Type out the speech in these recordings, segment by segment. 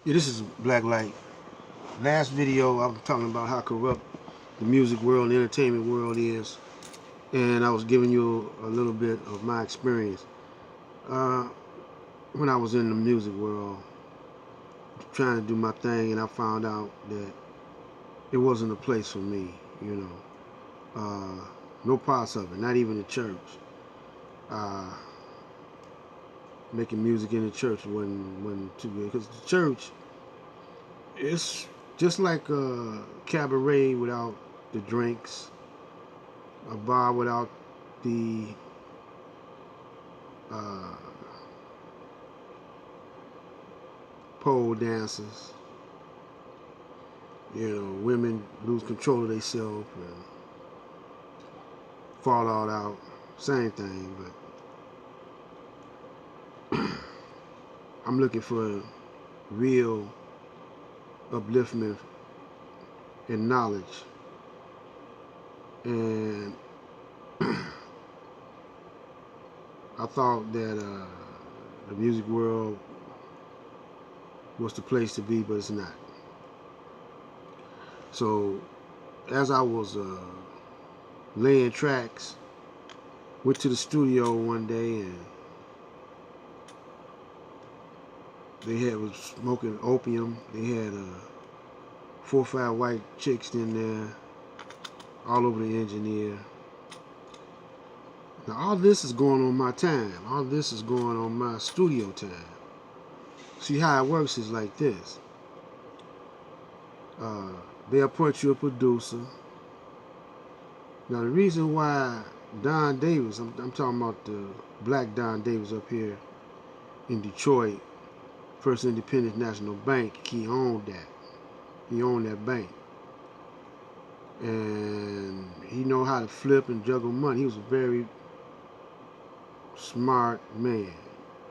Yeah, this is Black Light. Last video, I was talking about how corrupt the music world, the entertainment world is, and I was giving you a little bit of my experience uh, when I was in the music world, trying to do my thing, and I found out that it wasn't a place for me. You know, no parts of it, not even the church. Uh, Making music in the church wasn't too good because the church, it's just like a cabaret without the drinks, a bar without the uh, pole dancers. You know, women lose control of themselves and fall all out. Same thing, but I'm looking for real upliftment and knowledge. And I thought that the music world was the place to be, but it's not. So as I was laying tracks, went to the studio one day and was smoking opium. They had 4 or 5 white chicks in there, all over the engineer. Now all this is going on my time. All this is going on my studio time. See how it works is like this. Uh, they appoint you a producer. Now the reason why Don Davis, I'm talking about the black Don Davis up here in Detroit, First Independent National Bank, he owned that. He owned that bank. And he know how to flip and juggle money. He was a very smart man.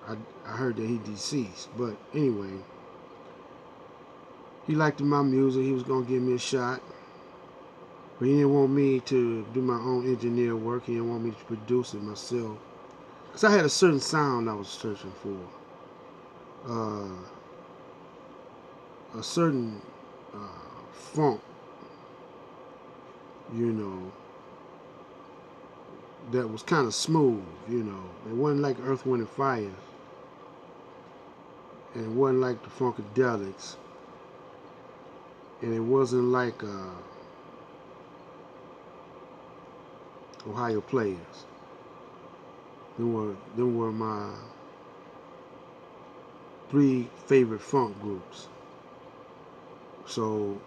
I heard that he deceased. But anyway, he liked my music. He was going to give me a shot. But he didn't want me to do my own engineer work. He didn't want me to produce it myself. Because I had a certain sound I was searching for. A certain funk, you know, that was kind of smooth, you know. It wasn't like Earth, Wind, and Fire. And it wasn't like the Funkadelics. And it wasn't like Ohio Players. Them were my 3 favorite funk groups. So,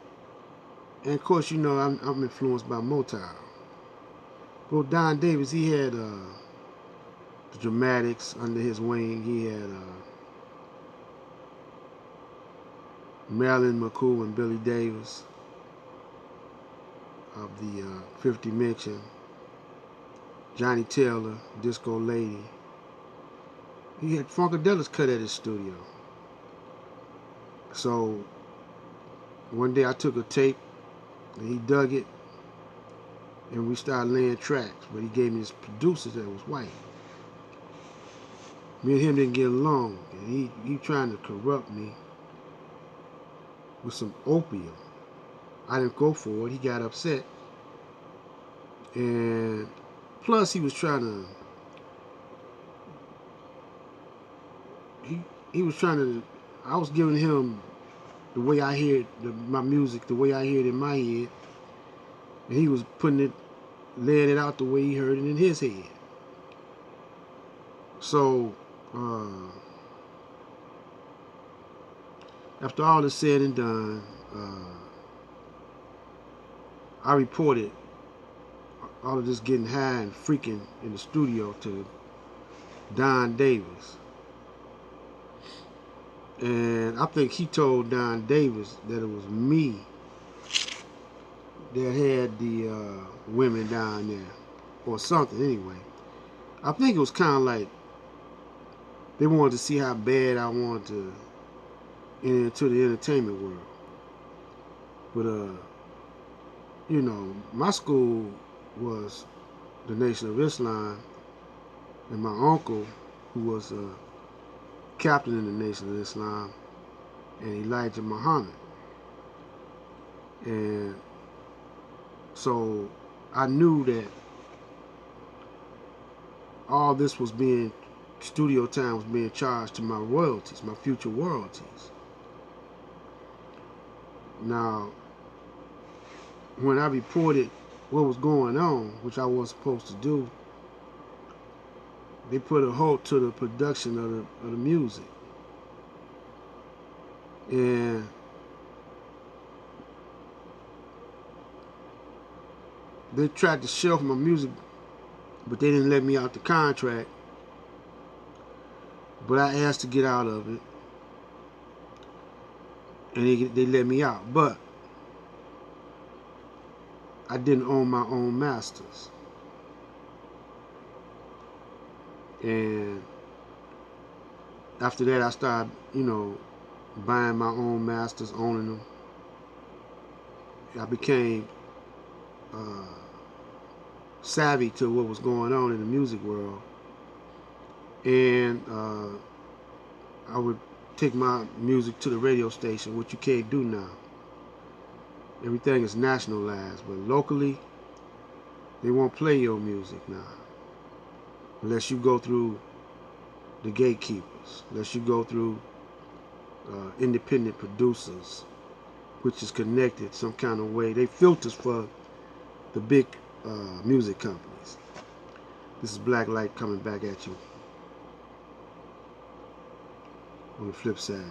and of course, you know, I'm influenced by Motown. Well, Don Davis, he had the Dramatics under his wing. He had Marilyn McCool and Billy Davis of the Fifth Dimension. Johnny Taylor, Disco Lady. He had Funkadelics cut at his studio. So one day I took a tape and he dug it and we started laying tracks. But he gave me this producer that was white. Me and him didn't get along, and he trying to corrupt me with some opium. I didn't go for it. He got upset, and plus he was trying to he was trying to. I was giving him the way I hear my music, the way I hear it in my head, and he was putting it, laying it out the way he heard it in his head. So after all is said and done, I reported all of this getting high and freaking in the studio to Don Davis. And I think he told Don Davis that it was me that had the women down there or something anyway. I think it was kind of like they wanted to see how bad I wanted to enter into the entertainment world. But you know, my school was the Nation of Islam, and my uncle, who was a captain in the Nation of Islam, and Elijah Muhammad. And so I knew that all this was being, studio time was being charged to my royalties, my future royalties. Now, when I reported what was going on, which I wasn't supposed to do, they put a halt to the production of the music. And they tried to shelf my music, but they didn't let me out the contract. But I asked to get out of it, and they let me out. But I didn't own my own masters. And after that, I started, buying my own masters, owning them. I became savvy to what was going on in the music world. And I would take my music to the radio station, which you can't do now. Everything is nationalized, but locally, they won't play your music now. Unless you go through the gatekeepers, unless you go through independent producers, which is connected some kind of way. They filters for the big music companies. This is Black Light coming back at you on the flip side.